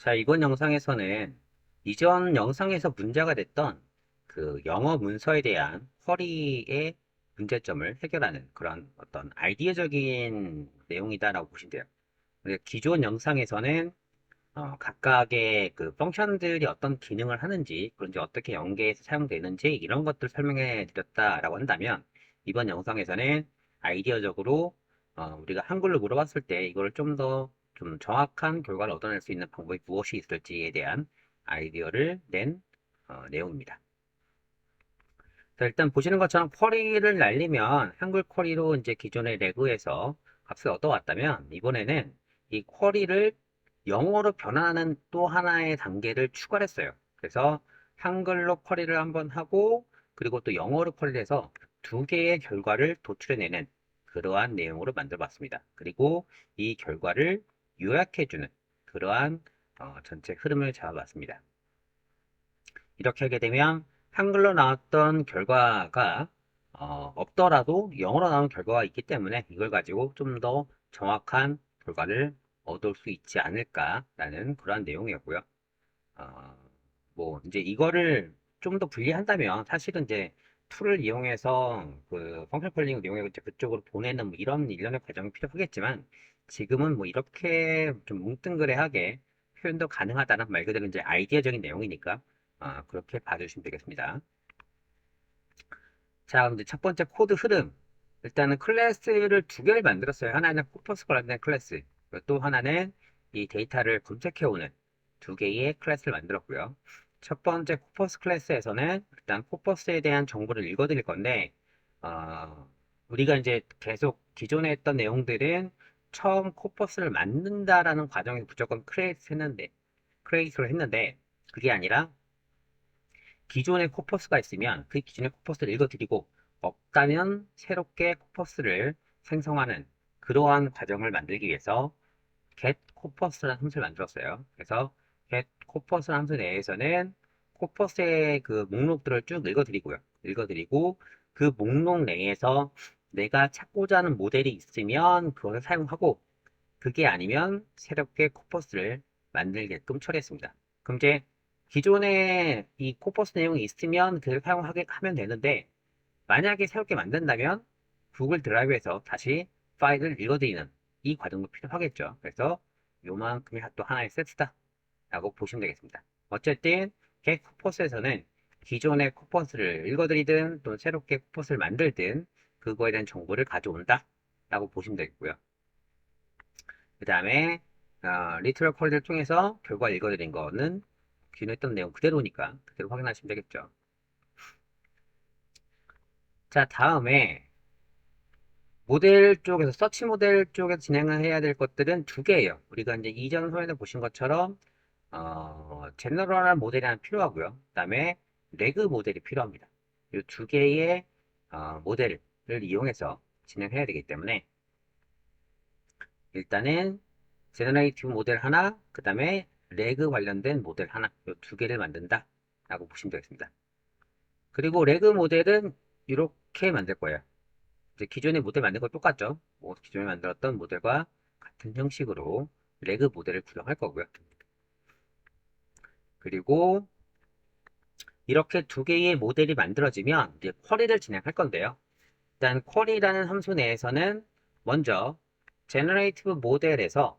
자, 이번 영상에서는 이전 영상에서 문제가 됐던 그 영어 문서에 대한 쿼리의 문제점을 해결하는 그런 어떤 아이디어적인 내용이다라고 보시면 돼요. 근데 기존 영상에서는 각각의 그 펑션들이 어떤 기능을 하는지, 그런지 어떻게 연계해서 사용되는지 이런 것들을 설명해 드렸다라고 한다면 이번 영상에서는 아이디어적으로 우리가 한글로 물어봤을 때 이걸 좀 더 좀 정확한 결과를 얻어낼 수 있는 방법이 무엇이 있을지에 대한 아이디어를 낸 내용입니다. 자, 일단 보시는 것처럼 쿼리를 날리면 한글 쿼리로 이제 기존의 레그에서 값을 얻어왔다면 이번에는 이 쿼리를 영어로 변환하는 또 하나의 단계를 추가했어요. 그래서 한글로 쿼리를 한번 하고 그리고 또 영어로 쿼리를 해서 두 개의 결과를 도출해내는 그러한 내용으로 만들어 봤습니다. 그리고 이 결과를 요약해주는 그러한 전체 흐름을 잡아봤습니다. 이렇게 하게 되면 한글로 나왔던 결과가 없더라도 영어로 나온 결과가 있기 때문에 이걸 가지고 좀 더 정확한 결과를 얻을 수 있지 않을까라는 그런 내용이었고요. 어, 뭐 이제 이거를 좀 더 분리한다면 사실은 이제 툴을 이용해서 그 펑션 컬링을 이용해서 이제 그쪽으로 보내는 뭐 이런 일련의 과정이 필요하겠지만 지금은 뭐 이렇게 좀 뭉뚱그레하게 표현도 가능하다는 말 그대로 이제 아이디어적인 내용이니까 그렇게 봐주시면 되겠습니다. 자, 그럼 이제 첫 번째 코드 흐름. 일단은 클래스를 두 개를 만들었어요. 하나는 코퍼스 관련된 클래스, 그리고 또 하나는 이 데이터를 검색해오는 두 개의 클래스를 만들었고요. 첫 번째 코퍼스 클래스에서는 일단 코퍼스에 대한 정보를 읽어드릴 건데, 어, 우리가 이제 계속 기존에 했던 내용들은 처음 코퍼스를 만든다라는 과정에서 무조건 크레이트를 했는데, 그게 아니라 기존의 코퍼스가 있으면 그 기존의 코퍼스를 읽어드리고 없다면 새롭게 코퍼스를 생성하는 그러한 과정을 만들기 위해서 get corpus라는 함수를 만들었어요. 그래서 get corpus 함수 내에서는 코퍼스의 그 목록들을 쭉 읽어드리고요. 읽어드리고 그 목록 내에서 내가 찾고자 하는 모델이 있으면 그것을 사용하고 그게 아니면 새롭게 코퍼스를 만들게끔 처리했습니다. 그럼 이제 기존에 이 코퍼스 내용이 있으면 그걸 사용하게 하면 되는데 만약에 새롭게 만든다면 구글 드라이브에서 다시 파일을 읽어드리는 이 과정도 필요하겠죠. 그래서 요만큼이 또 하나의 세트다 라고 보시면 되겠습니다. 어쨌든 get 코퍼스에서는 기존의 코퍼스를 읽어드리든 또는 새롭게 코퍼스를 만들든 그거에 대한 정보를 가져온다 라고 보시면 되겠고요. 그 다음에 리트럴 쿼리를 통해서 결과 읽어드린 거는 기존에 했던 내용 그대로니까 그대로 확인하시면 되겠죠. 자, 다음에 모델 쪽에서 서치 모델 쪽에서 진행을 해야 될 것들은 두 개예요. 우리가 이제 이전 화면에 보신 것처럼 제너럴한 모델이 하나 필요하고요. 그 다음에 레그 모델이 필요합니다. 이 두 개의 모델을 이용해서 진행해야 되기 때문에 일단은 제너레이티브 모델 하나, 그 다음에 레그 관련된 모델 하나, 이 두 개를 만든다 라고 보시면 되겠습니다. 그리고 레그 모델은 이렇게 만들 거예요. 이제 기존의 모델 만든 거 똑같죠? 뭐 기존에 만들었던 모델과 같은 형식으로 레그 모델을 구성할 거고요. 그리고 이렇게 두 개의 모델이 만들어지면 이제 쿼리를 진행할 건데요. 일단 쿼리라는 함수 내에서는 먼저 제너레이티브 모델에서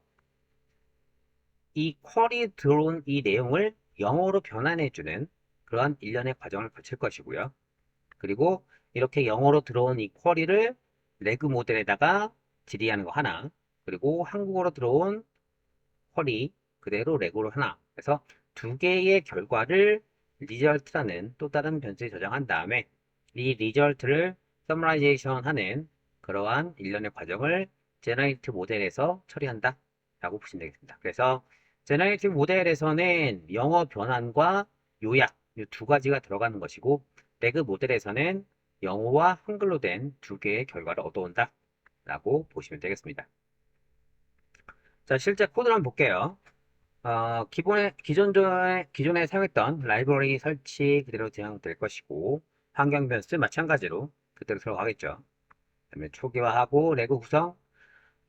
이 쿼리 들어온 이 내용을 영어로 변환해주는 그러한 일련의 과정을 거칠 것이고요. 그리고 이렇게 영어로 들어온 이 쿼리를 레그 모델에다가 질의하는 거 하나, 그리고 한국어로 들어온 쿼리 그대로 레고로 하나. 그래서 두 개의 결과를 리절트라는 또 다른 변수에 저장한 다음에 이 리절트를 서머라이제이션 하는 그러한 일련의 과정을 제너레이트 모델에서 처리한다 라고 보시면 되겠습니다. 그래서 제너레이트 모델에서는 영어 변환과 요약 이 두 가지가 들어가는 것이고 레그 모델에서는 영어와 한글로 된 두 개의 결과를 얻어온다 라고 보시면 되겠습니다. 자, 실제 코드를 한번 볼게요. 기존에 사용했던 라이브러리 설치 그대로 진행될 것이고, 환경 변수 마찬가지로 그대로 들어가겠죠. 그다음에 초기화하고 레고 구성.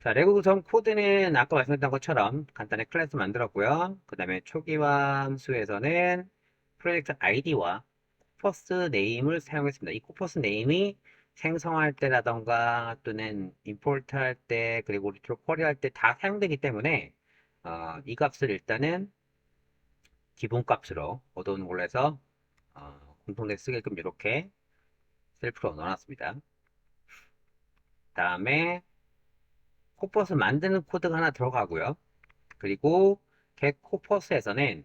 자, 레고 구성 코드는 아까 말씀드렸던 것처럼 간단히 클래스 만들었고요. 그 다음에 초기화 함수에서는 프로젝트 아이디와 코퍼스 네임을 사용했습니다. 이 코퍼스 네임이 생성할 때라던가 또는 임포트 할 때 그리고 리트로 쿼리 할 때 다 사용되기 때문에 이 값을 일단은 기본 값으로 얻어오는 걸로 해서 공통된 쓰게끔 이렇게 셀프로 넣어놨습니다. 다음에 코퍼스 만드는 코드가 하나 들어가고요. 그리고 get 코퍼스에서는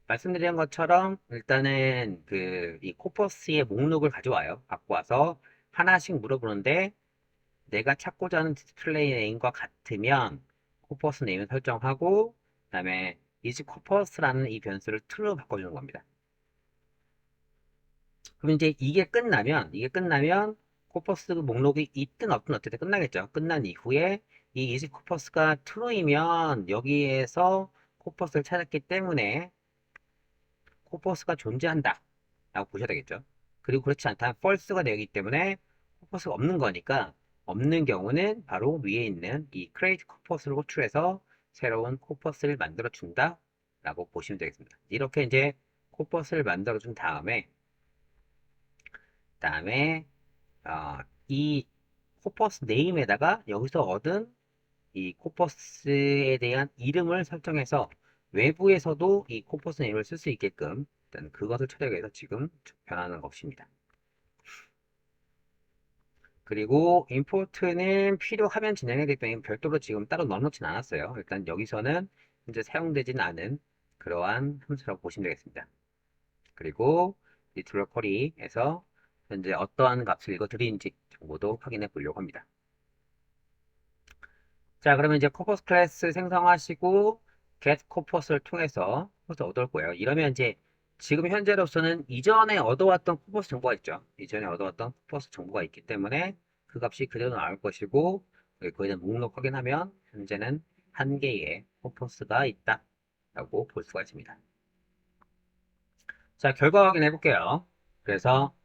말씀드린 것처럼 일단은 이 코퍼스의 목록을 가져와요. 갖고 와서 하나씩 물어보는데 내가 찾고자 하는 디스플레이 네임과 같으면 코퍼스 네임을 설정하고 그다음에 is 코퍼스라는 이 변수를 true로 바꿔주는 겁니다. 그럼 이제 이게 끝나면 코퍼스 목록이 있든 없든 어쨌든 끝나겠죠. 끝난 이후에 이 is 코퍼스가 true이면 여기에서 코퍼스를 찾았기 때문에 코퍼스가 존재한다 라고 보셔야 되겠죠. 그리고 그렇지 않다면 false가 되기 때문에 코퍼스가 없는 거니까 없는 경우는 바로 위에 있는 이 create corpus를 호출해서 새로운 코퍼스를 만들어 준다 라고 보시면 되겠습니다. 이렇게 이제 코퍼스를 만들어 준 다음에 이 코퍼스 네임에다가 여기서 얻은 이 코퍼스에 대한 이름을 설정해서 외부에서도 이 코퍼스 네임을 쓸 수 있게끔 일단 그것을 처리해서 지금 변하는 것입니다. 그리고 임포트는 필요하면 진행하기 때문에 별도로 지금 따로 넣어놓진 않았어요. 일단 여기서는 현재 사용되지는 않은 그러한 함수라고 보시면 되겠습니다. 그리고 리트럴 쿼리에서 현재 어떠한 값을 읽어드리는지 정보도 확인해 보려고 합니다. 자, 그러면 이제 코퍼스 클래스 생성하시고 get 코퍼스를 통해서 코퍼스 얻을 거예요. 이러면 이제 지금 현재로서는 이전에 얻어왔던 코퍼스 정보가 있죠. 이전에 얻어왔던 코퍼스 정보가 있기 때문에 그 값이 그대로 나올 것이고 거기에 대한 목록 확인하면 현재는 한 개의 코퍼스가 있다 라고 볼 수가 있습니다. 자, 결과 확인해 볼게요. 그래서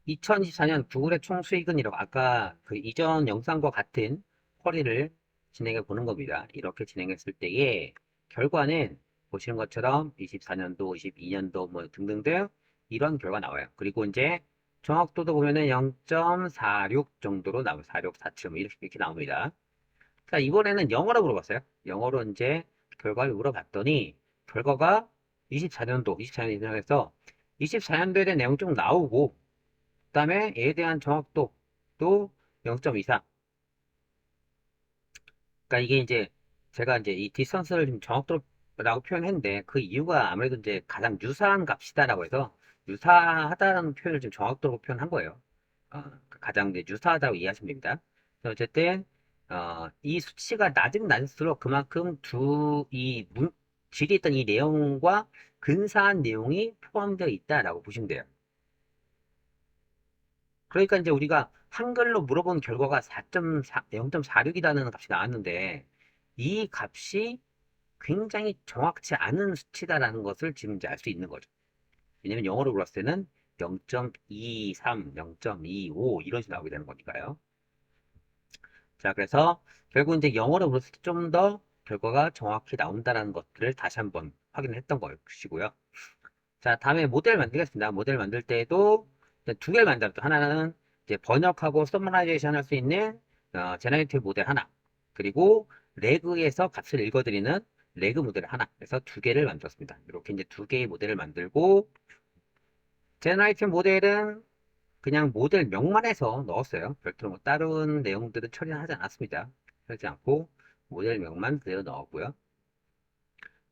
2024년 구글의 총 수익은 이렇게 아까 그 이전 영상과 같은 쿼리를 진행해 보는 겁니다. 이렇게 진행했을 때의 결과는 보시는 것처럼 24년도, 22년도 뭐 등등등 이런 결과 나와요. 그리고 이제 정확도도 보면은 0.46 정도로 나와요. 46, 47 뭐 이렇게 나옵니다. 자, 이번에는 영어로 물어봤어요. 영어로 이제 결과를 물어봤더니 결과가 24년도에서 24년도에 대한 내용 좀 나오고 그다음에 얘에 대한 정확도도 0.24. 그러니까 이게 이제 제가 이제 이 디스턴스를 좀 정확도라고 표현했는데 그 이유가 아무래도 이제 가장 유사한 값이다라고 해서 유사하다는 표현을 좀 정확도로 표현한 거예요. 가장 이제 유사하다고 이해하시면 됩니다. 어쨌든 이 수치가 낮으면 낮을수록 그만큼 질이 있던 이 내용과 근사한 내용이 포함되어 있다라고 보시면 돼요. 그러니까 이제 우리가 한글로 물어본 결과가 0.46이라는 값이 나왔는데 이 값이 굉장히 정확치 않은 수치다라는 것을 지금 이제 알 수 있는 거죠. 왜냐면 영어로 불렀을 때는 0.23, 0.25 이런 식으로 나오게 되는 거니까요. 자, 그래서 결국 이제 영어로 불렀을 때 좀 더 결과가 정확히 나온다는 것들을 다시 한번 확인을 했던 것이고요. 자, 다음에 모델 만들겠습니다. 모델 만들 때에도 두 개를 만들었죠. 하나는 이제 번역하고 서머라이제이션 할 수 있는 제너레이티브 모델 하나. 그리고 레그에서 값을 읽어드리는 레그 모델 하나. 그래서 두 개를 만들었습니다. 이렇게 이제 두 개의 모델을 만들고 제너레이티브 모델은 그냥 모델명만 해서 넣었어요. 별도로 뭐 다른 내용들은 처리하지 않았습니다. 하지 않고 모델명만 그대로 넣었고요.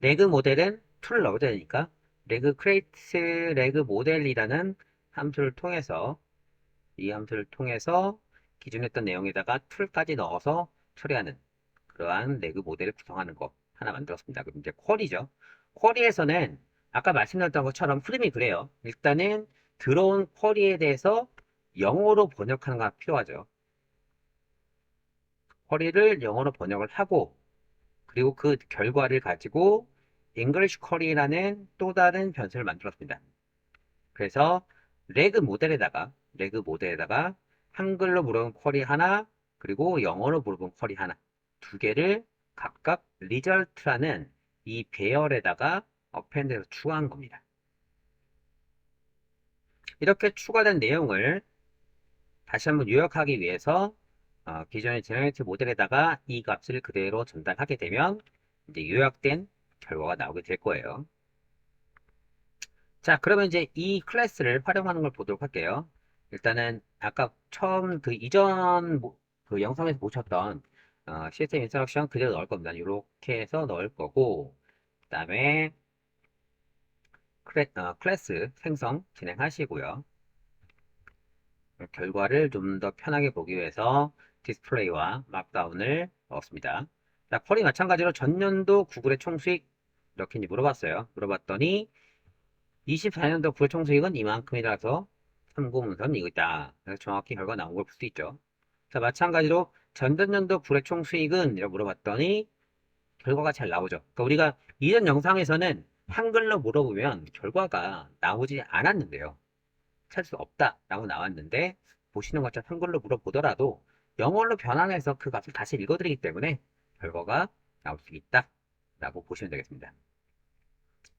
레그 모델은 툴을 넣어야 되니까 레그 크레이트 레그 모델이라는 함수를 통해서 이 함수를 통해서 기존에 했던 내용에다가 툴까지 넣어서 처리하는 그러한 레그 모델을 구성하는 거 하나 만들었습니다. 그럼 이제 쿼리죠. 쿼리에서는 아까 말씀드렸던 것처럼 흐름이 그래요. 일단은 들어온 쿼리에 대해서 영어로 번역하는 거 필요하죠. 쿼리를 영어로 번역을 하고 그리고 그 결과를 가지고 English 쿼리라는 또 다른 변수를 만들었습니다. 그래서 레그 모델에다가 한글로 물어본 쿼리 하나, 그리고 영어로 물어본 쿼리 하나. 두 개를 각각 result라는 이 배열에다가 append해서 추가한 겁니다. 이렇게 추가된 내용을 다시 한번 요약하기 위해서 기존의 제너레이티브 모델에다가 이 값을 그대로 전달하게 되면 이제 요약된 결과가 나오게 될 거예요. 자, 그러면 이제 이 클래스를 활용하는 걸 보도록 할게요. 일단은 아까 처음 그 이전 그 영상에서 보셨던 시스템 인스트럭션 그대로 넣을 겁니다. 이렇게 해서 넣을 거고, 그 다음에 클래스 생성 진행하시고요. 결과를 좀 더 편하게 보기 위해서 디스플레이와 막다운을 넣었습니다. 자, 쿼리 마찬가지로 전년도 구글의 총수익 이렇게 이제 물어봤어요. 물어봤더니 24년도 구글 총수익은 이만큼이라서 참고 문서는 이거다. 그래서 정확히 결과 나온 걸 볼 수 있죠. 자, 마찬가지로 전전년도 구글 총수익은 이라고 물어봤더니 결과가 잘 나오죠. 그러니까 우리가 이전 영상에서는 한글로 물어보면 결과가 나오지 않았는데요. 찾을 수 없다라고 나왔는데 보시는 것처럼 한글로 물어보더라도 영어로 변환해서 그 값을 다시 읽어드리기 때문에 결과가 나올 수 있다라고 보시면 되겠습니다.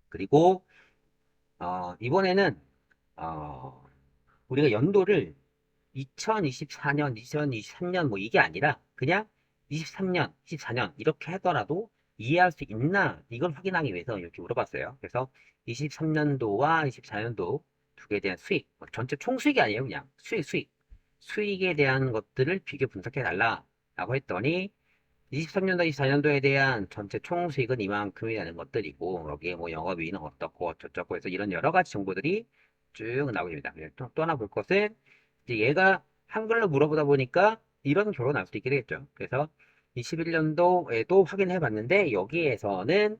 그리고 이번에는 우리가 연도를 2024년, 2023년 뭐 이게 아니라 그냥 23년, 24년 이렇게 하더라도 이해할 수 있나 이걸 확인하기 위해서 이렇게 물어봤어요. 그래서 23년도와 24년도 두 개에 대한 수익, 전체 총수익이 아니에요. 그냥 수익에 대한 것들을 비교 분석해 달라라고 했더니 23년도, 24년도에 대한 전체 총수익은 이만큼이라는 것들이고 여기에 뭐 영업이익은 어떻고 어쩌고 해서 이런 여러 가지 정보들이 쭉 나오게 됩니다. 또 하나 볼 것은 이제 얘가 한글로 물어보다 보니까 이런 결과가 나올 수도 있게 되겠죠. 그래서 21년도에도 확인해 봤는데 여기에서는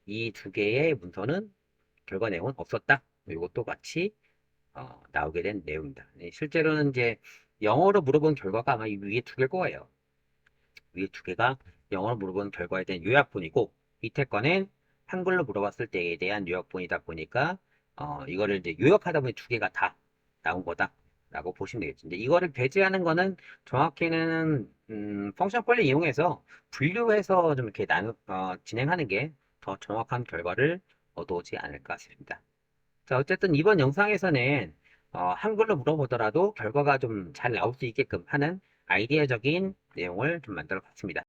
이 두 개의 문서는 결과 내용은 없었다. 이것도 같이 나오게 된 내용입니다. 실제로는 이제 영어로 물어본 결과가 아마 이 위에 두 개일 거예요. 위에 두 개가 영어로 물어본 결과에 대한 요약본이고 밑에 거는 한글로 물어봤을 때에 대한 요약본이다 보니까 이거를 이제 요약하다 보니 두 개가 다 나온 거다라고 보시면 되겠죠. 이제 이거를 배제하는 거는 정확히는 펑션 콜을 이용해서 분류해서 좀 이렇게 진행하는 게 더 정확한 결과를 얻어오지 않을까 싶습니다. 자, 어쨌든 이번 영상에서는 한글로 물어보더라도 결과가 좀 잘 나올 수 있게끔 하는 아이디어적인 내용을 좀 만들어 봤습니다.